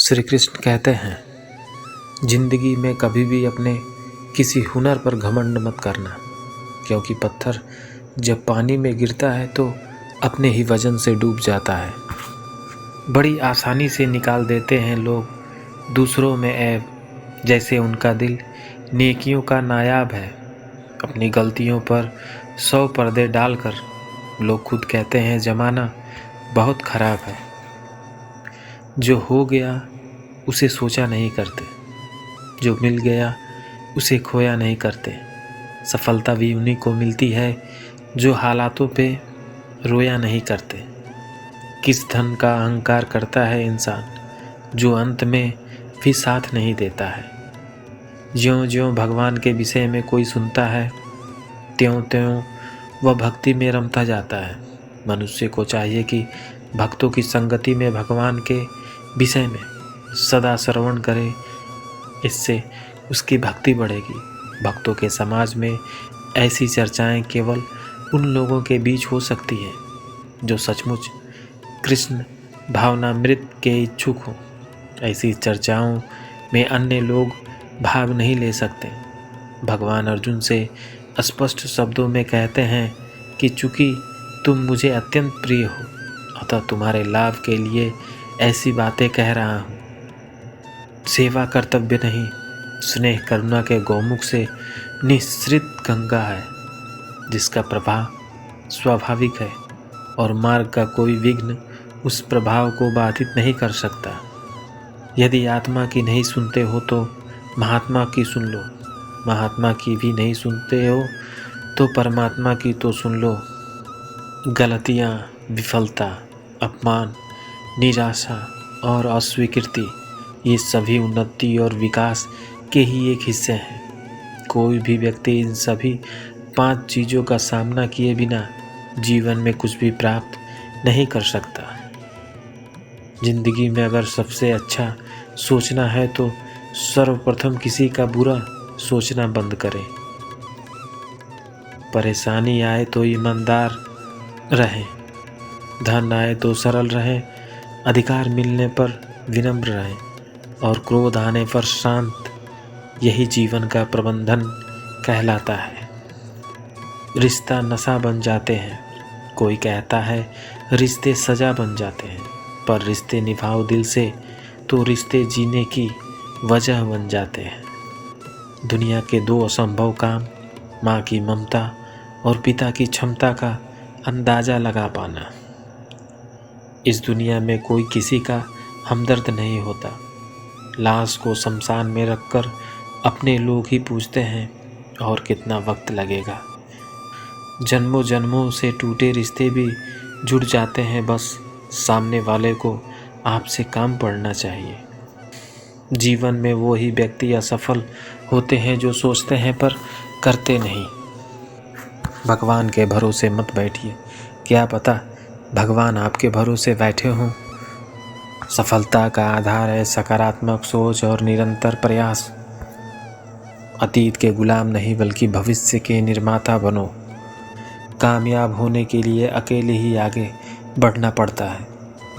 श्री कृष्ण कहते हैं, जिंदगी में कभी भी अपने किसी हुनर पर घमंड मत करना, क्योंकि पत्थर जब पानी में गिरता है तो अपने ही वजन से डूब जाता है। बड़ी आसानी से निकाल देते हैं लोग दूसरों में ऐब, जैसे उनका दिल नेकियों का नायाब है। अपनी गलतियों पर 100 पर्दे डालकर लोग खुद कहते हैं ज़माना बहुत ख़राब है। जो हो गया उसे सोचा नहीं करते, जो मिल गया उसे खोया नहीं करते। सफलता भी उन्हीं को मिलती है जो हालातों पे रोया नहीं करते। किस धन का अहंकार करता है इंसान, जो अंत में भी साथ नहीं देता है। ज्यों-ज्यों भगवान के विषय में कोई सुनता है, त्यों-त्यों वह भक्ति में रमता जाता है। मनुष्य को चाहिए कि भक्तों की संगति में भगवान के विषय में सदा श्रवण करे, इससे उसकी भक्ति बढ़ेगी। भक्तों के समाज में ऐसी चर्चाएं केवल उन लोगों के बीच हो सकती हैं जो सचमुच कृष्ण भावनामृत के इच्छुक हों। ऐसी चर्चाओं में अन्य लोग भाग नहीं ले सकते। भगवान अर्जुन से स्पष्ट शब्दों में कहते हैं कि चूँकि तुम मुझे अत्यंत प्रिय हो, अतः तुम्हारे लाभ के लिए ऐसी बातें कह रहा हूँ। सेवा कर्तव्य नहीं, स्नेह करुणा के गौमुख से निःसृत गंगा है, जिसका प्रवाह स्वाभाविक है और मार्ग का कोई विघ्न उस प्रभाव को बाधित नहीं कर सकता। यदि आत्मा की नहीं सुनते हो तो महात्मा की सुन लो, महात्मा की भी नहीं सुनते हो तो परमात्मा की तो सुन लो। गलतियाँ, विफलता, अपमान, निराशा और अस्वीकृति, ये सभी उन्नति और विकास के ही एक हिस्से हैं। कोई भी व्यक्ति इन सभी 5 चीज़ों का सामना किए बिना जीवन में कुछ भी प्राप्त नहीं कर सकता। जिंदगी में अगर सबसे अच्छा सोचना है तो सर्वप्रथम किसी का बुरा सोचना बंद करें। परेशानी आए तो ईमानदार रहें, धन आए तो सरल रहें, अधिकार मिलने पर विनम्र रहें और क्रोध आने पर शांत। यही जीवन का प्रबंधन कहलाता है। रिश्ता नशा बन जाते हैं, कोई कहता है रिश्ते सजा बन जाते हैं, पर रिश्ते निभाओ दिल से तो रिश्ते जीने की वजह बन जाते हैं। दुनिया के 2 असंभव काम, माँ की ममता और पिता की क्षमता का अंदाज़ा लगा पाना। इस दुनिया में कोई किसी का हमदर्द नहीं होता। लाश को शमशान में रखकर अपने लोग ही पूछते हैं और कितना वक्त लगेगा। जन्मों जन्मों से टूटे रिश्ते भी जुड़ जाते हैं, बस सामने वाले को आपसे काम पड़ना चाहिए। जीवन में वो ही व्यक्ति असफल होते हैं जो सोचते हैं पर करते नहीं। भगवान के भरोसे मत बैठिए, क्या पता भगवान आपके भरोसे बैठे हों। सफलता का आधार है सकारात्मक सोच और निरंतर प्रयास। अतीत के गुलाम नहीं बल्कि भविष्य के निर्माता बनो। कामयाब होने के लिए अकेले ही आगे बढ़ना पड़ता है।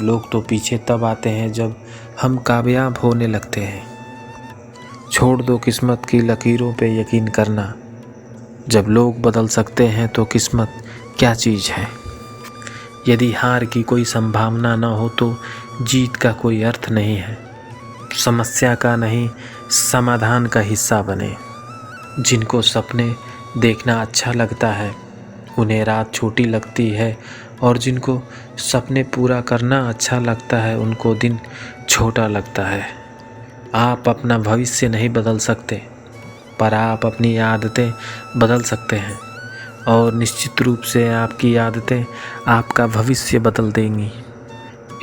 लोग तो पीछे तब आते हैं जब हम कामयाब होने लगते हैं। छोड़ दो किस्मत की लकीरों पे यकीन करना। जब लोग बदल सकते हैं तो किस्मत क्या चीज़ है। यदि हार की कोई संभावना न हो तो जीत का कोई अर्थ नहीं है। समस्या का नहीं, समाधान का हिस्सा बने। जिनको सपने देखना अच्छा लगता है उन्हें रात छोटी लगती है, और जिनको सपने पूरा करना अच्छा लगता है उनको दिन छोटा लगता है। आप अपना भविष्य नहीं बदल सकते, पर आप अपनी आदतें बदल सकते हैं, और निश्चित रूप से आपकी आदतें आपका भविष्य बदल देंगी।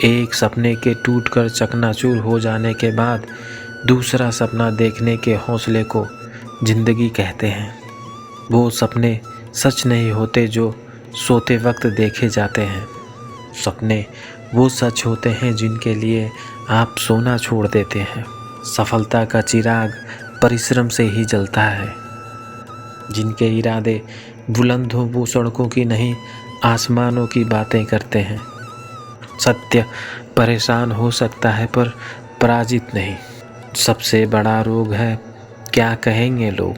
एक सपने के टूटकर चकनाचूर हो जाने के बाद दूसरा सपना देखने के हौसले को जिंदगी कहते हैं। वो सपने सच नहीं होते जो सोते वक्त देखे जाते हैं। सपने वो सच होते हैं जिनके लिए आप सोना छोड़ देते हैं। सफलता का चिराग परिश्रम से ही जलता है। जिनके इरादे बुलंद हो वो सड़कों की नहीं आसमानों की बातें करते हैं। सत्य परेशान हो सकता है पर पराजित नहीं। सबसे बड़ा रोग है क्या कहेंगे लोग।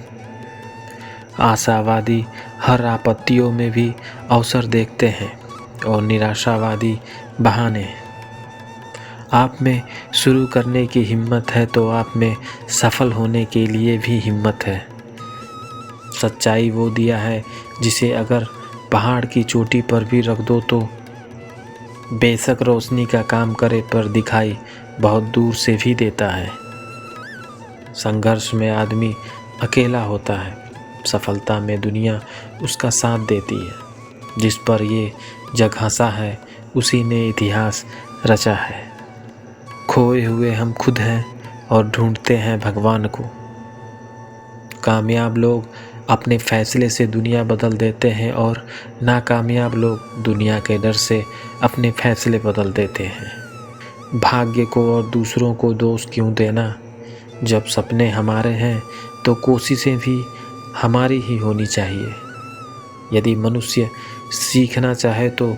आशावादी हर आपत्तियों में भी अवसर देखते हैं और निराशावादी बहाने। आप में शुरू करने की हिम्मत है तो आप में सफल होने के लिए भी हिम्मत है। सच्चाई वो दिया है जिसे अगर पहाड़ की चोटी पर भी रख दो तो बेशक रोशनी का काम करे, पर दिखाई बहुत दूर से भी देता है। संघर्ष में आदमी अकेला होता है, सफलता में दुनिया उसका साथ देती है। जिस पर ये जग हंसा है उसी ने इतिहास रचा है। खोए हुए हम खुद हैं और ढूंढते हैं भगवान को। कामयाब लोग अपने फैसले से दुनिया बदल देते हैं और नाकामयाब लोग दुनिया के डर से अपने फैसले बदल देते हैं। भाग्य को और दूसरों को दोष क्यों देना। जब सपने हमारे हैं तो कोशिशें भी हमारी ही होनी चाहिए। यदि मनुष्य सीखना चाहे तो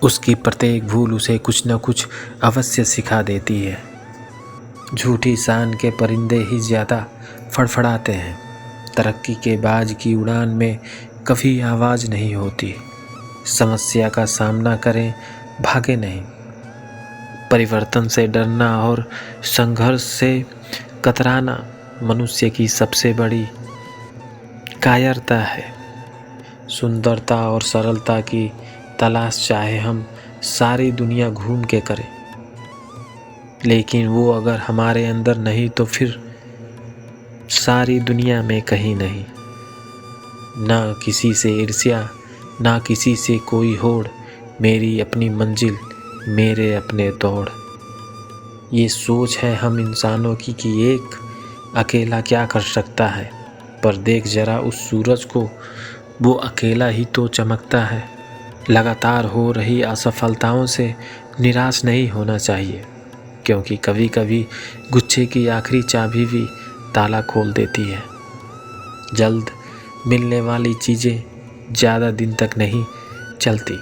उसकी प्रत्येक भूल उसे कुछ न कुछ अवश्य सिखा देती है। झूठी शान के परिंदे ही ज़्यादा फड़फड़ाते हैं। तरक्की के बाज की उड़ान में कभी आवाज़ नहीं होती। समस्या का सामना करें, भागे नहीं। परिवर्तन से डरना और संघर्ष से कतराना मनुष्य की सबसे बड़ी कायरता है। सुंदरता और सरलता की तलाश चाहे हम सारी दुनिया घूम के करें, लेकिन वो अगर हमारे अंदर नहीं तो फिर सारी दुनिया में कहीं नहीं। ना किसी से ईर्ष्या, ना किसी से कोई होड़, मेरी अपनी मंजिल, मेरे अपने दौड़। ये सोच है हम इंसानों की कि एक अकेला क्या कर सकता है, पर देख जरा उस सूरज को, वो अकेला ही तो चमकता है। लगातार हो रही असफलताओं से निराश नहीं होना चाहिए, क्योंकि कभी कभी गुच्छे की आखिरी चाबी भी ताला खोल देती है। जल्द मिलने वाली चीज़ें ज़्यादा दिन तक नहीं चलती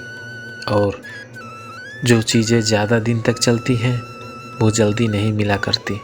और जो चीज़ें ज़्यादा दिन तक चलती हैं वो जल्दी नहीं मिला करती।